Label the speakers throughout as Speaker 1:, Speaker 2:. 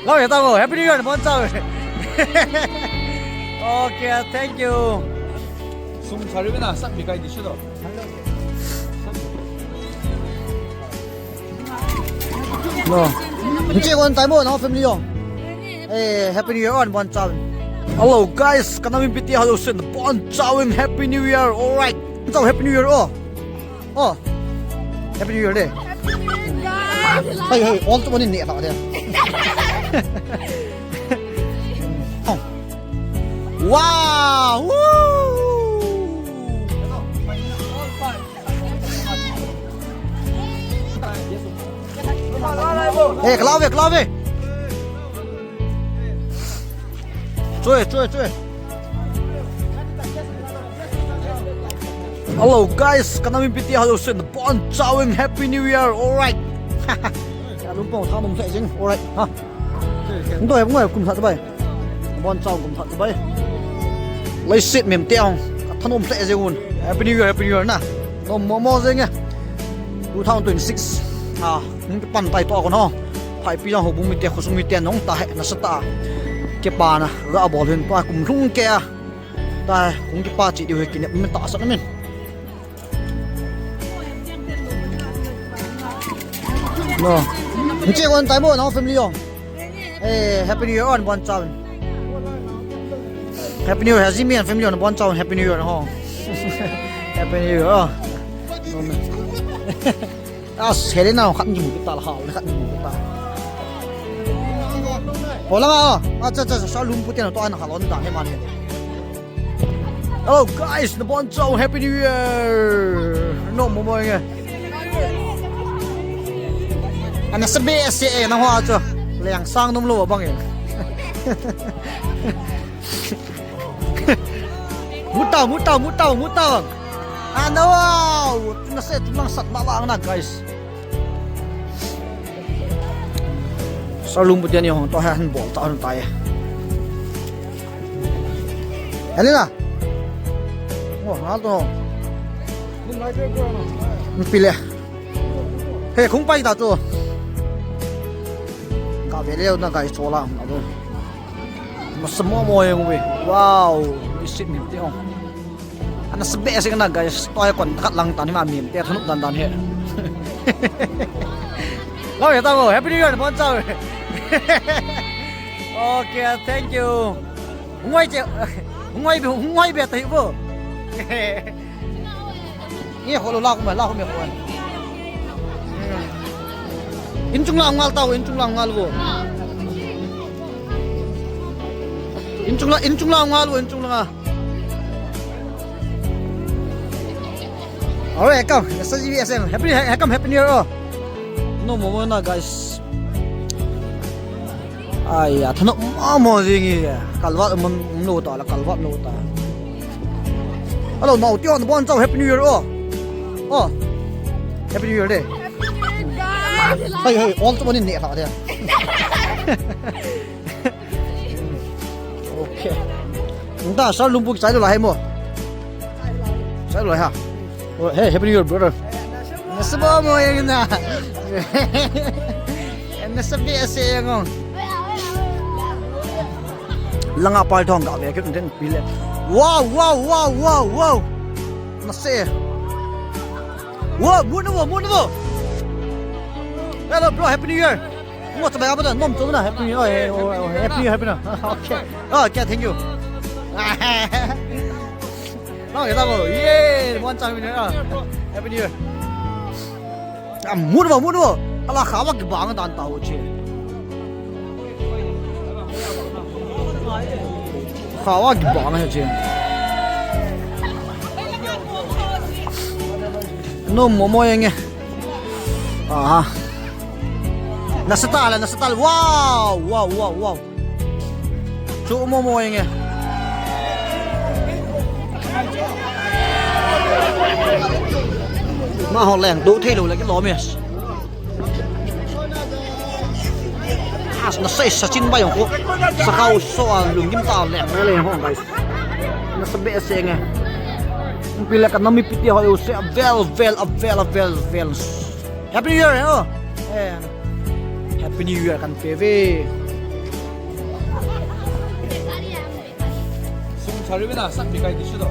Speaker 1: Lâu vậy tao ngồi Happy New Year mong chào. Okay, thank you.
Speaker 2: 숨 자르면은 싹 미가 이제 쉬더.
Speaker 1: No. Chị còn tại bộ nó family không? Hey, Happy New Year on mong chào. Hello guys, kami piti hello sin mong chào Happy New Year. Alright. Chào Happy New Year oh. Oh. Happy New Year đây. Hey hey, all tụi mình nè tao đây. Wow! Woo! Hey, kelao về. Chui. Hello guys, kami piti hello sin mong chào Happy New Year. Alright. Đúng không? Thao nông sẽ chính. Alright ha. Chúng tôi cũng cùng thật vậy. Mong chào cùng thật vậy. Lấy xịt mềm teo thân ôm tệ gì luôn. Happy New Year nè. Nó mò gì nghe. 2026 những cái bàn tay to con ho phải bây giờ họ bung mi tiền khosung mi tiền nong ta hệ nó sẽ ta cái bà nè gã bỏ lên qua cùng lung kia ta cũng cái bà chỉ điều kỷ niệm mình tạo sẵn mình no chị còn tại bộ nó family không hey Happy New Year on one chào Happy New Year hazimi and family on one chào Happy New Year ho Happy New Year thế đấy nào khăn dùng cái ta là hảo khăn dùng cái ta ủa lắm sao lùm bút tiền là tôi ăn hảo lắm đã hết mà nè oh guys the bon show Happy New Year no mọi người anh là sebe se nó hoa chưa lẻng sang nông lô bằng vậy mút tàu no nó sẽ tung sat mawang na guys sao lung bút tiền nhiều tôi hay bỏ tao lên tay anh à wow nó to pile hey không bay tao cho cả về leo na guys cho làm đó mà sớm mồi không vậy wow đi xịn mịn thế không anh sẽ bé sẽ cái guys tôi còn cắt lăng tàn mà mềm té thằng đàn hết lâu vậy tao ngồi Happy New Year mong chào okay thank you ngoài biệt thấy vô nghe họ lao không biết họ in chung lang ngal tao in chung lang ngal vô in chung lang ngal vô in chung lang alright come let's see Happy New Year no more na guys ai ya thano mo gì kalwa mon no ta la kalwa no ta hello no ti on bon chau Happy New Year oh Happy New Year day hey all tụi mình nè tao đây okay chúng ta sao lung bục trái rồi hay mua trái rồi ha hey Happy New Year brother nó sẽ bao mồi cái nào nó sẽ bị xe ngon lăng áp bài thong gạo về cái content pile wow nó sẽ wow muốn nó hello bro Happy New Year mua cho bạn bạn nom cho nó Happy New Year Happy New okay thank you nó người ta bảo yeah muốn chào mình nữa Happy New Year muốn vào ala khá vào cái bảng đàn tàu chứ khá vào cái bảng này chứ nó mua nghe nasetal wow chú mua nghe mà họ lẻng đỗ thay đổi lại cái lò mì nó xây sa chín bayของพวกsa khâu so lùng kim tao lẻng cái này không guys nó sẽ bể xe nghe pila kan nami piti ho se vel Happy New Year oh Happy New Year kan PV
Speaker 2: 자르면 싹 비가 있기 싫어.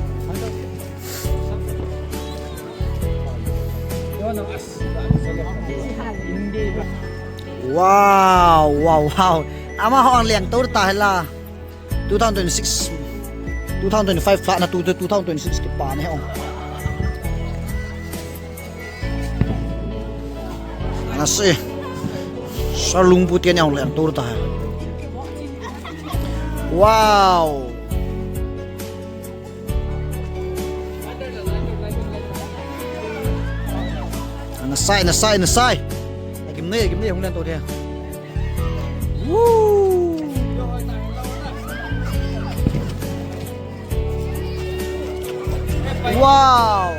Speaker 1: Wow, wow, wow. Ama hong liang to ta hela. 2026 2025 flat na 2026 ke pa ne hong. Ana se. Salung putian yang liang to ta. Wow. Ana sai. Gim ne hong liang to dia. Woo! Wow!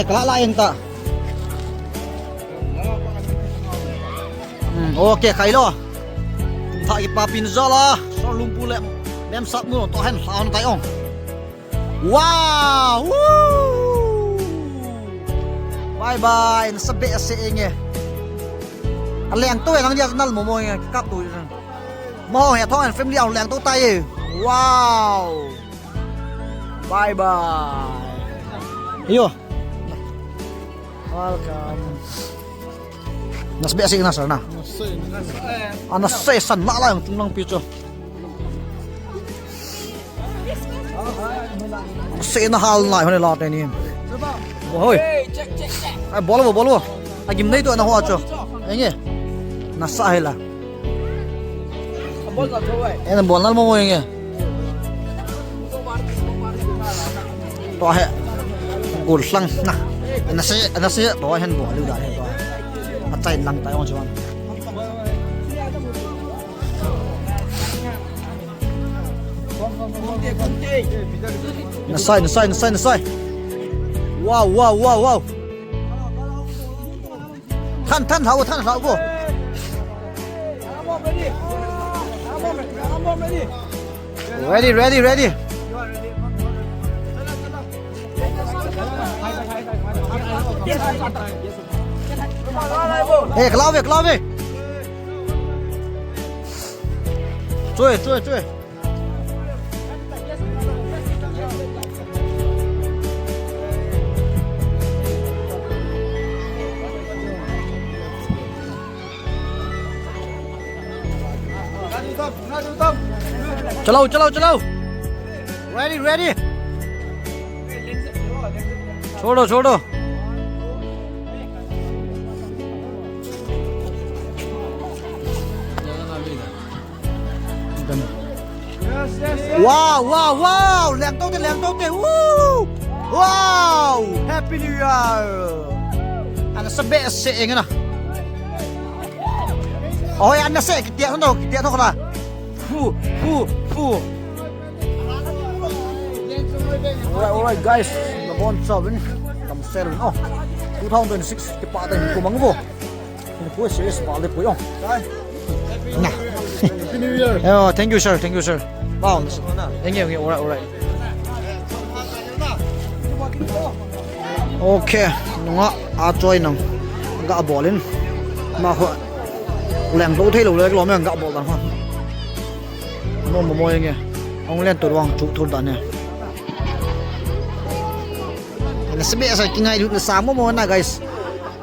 Speaker 1: Kalalain ta. Okay, kailo. Thak ipapin zala, so lumpu lem. Đem sắp mưa to hen sao nó tay ông. Wow! Woo! Bye bye, nó sắp bẹ sẽ nghe. Anh lẹng tôi đang đi nal mồ mồi cắp tôi. Mò hè thôi anh phim liao lẹng tôi tay. Wow! Bye bye. Yo. Welcome. Nó bẹ sẽ na sana. Anh sẽ san lạ lại chúng năng pizza. Sẽ nó hal lại hồi lọt này nè. Ôi. Ai bỏ luôn. Ai kim này tụi nó hoa chưa? Anh nghe. Nó sai là. Em bỏ nó mua nghe. Toa hệ. Gùn lăng nè. Nó sẽ bỏ hen bỏ lưu đại toa. Nó chạy lăng tay ông chưa? Nó sai. Wow. Thân hậu cô. Ready. Hey, lao về. Chui. Chalo. Ready. छोड़ो. Wow. Lẹng tốt thế. Wow. Happy New Year. Anh sẽ bẹ sẽ nghe nào. Ôi anh nó sẽ tiện thôi là. Fu. Alright guys, the bon chawin kam sel no 2026 ke pa dai ko mangbo ni po serious pa le po yong na Happy New Year. Oh, thank you sir. Wow, thank you. Alright. Okay, nunga a choi nang ga bolin ma ho leng do thei lo le lo me ga bol dan ha no mo mo nge ong len to wang chu thul dan ne. Sebab saya kingai dulu sama mau na guys.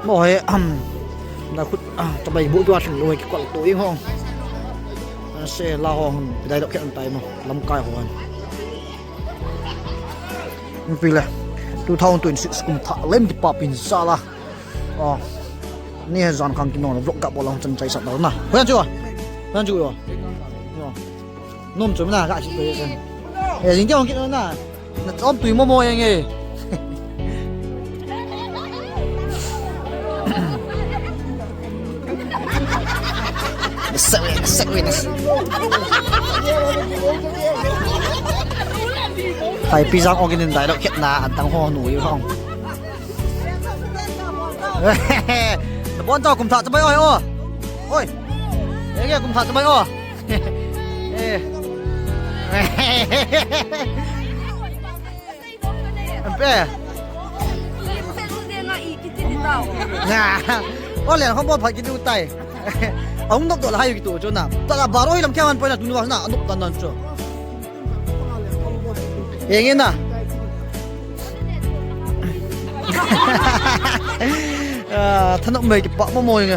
Speaker 1: Mau he na khut tabai bu dua thing loi kwal to ing hong. Se la hong dai dok kan tai mo lam kai hon. Pila 2026 kum tha lem di papin sala. Oh. Ni zon khang kin no vlog ka bolong chen chai sat dal na. Hoyan chu yo. Nom chum na ga chi pe sen. Eh jing jong kin na. Na om tui mo yang e. Sewiness. Thầy pizza ông cái đại đạo kiện là ăn tăng hoa nổi không? Bọn tao cùng thợ cho mấy ơi. Ôi, đấy kia cùng thợ cho mấy ơi. Có lẽ không bao phải cái điều tay. Ông đọc là hay cái tụ chỗ nào. Ta là bảo ơi làm theo anh phải là tụi nó na đọc tan tan chỗ. Nghe nè. Thân động mấy cái bọ mồi nghe.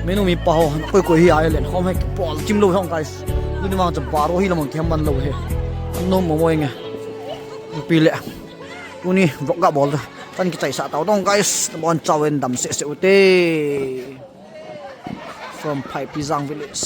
Speaker 1: Mấy nó mi bọ, coi coi hi ai lên không hay bọ chim lâu không guys. Tụi nó mang cho bảo ơi làm theo mình lâu he. Nó mồi nghe. Pi lẹ. Tụi này vọng cả bò rồi. Tan cái chạy xả tàu đông guys. Bọn cháu em đầm sẽ tê. From Pai Pisang village.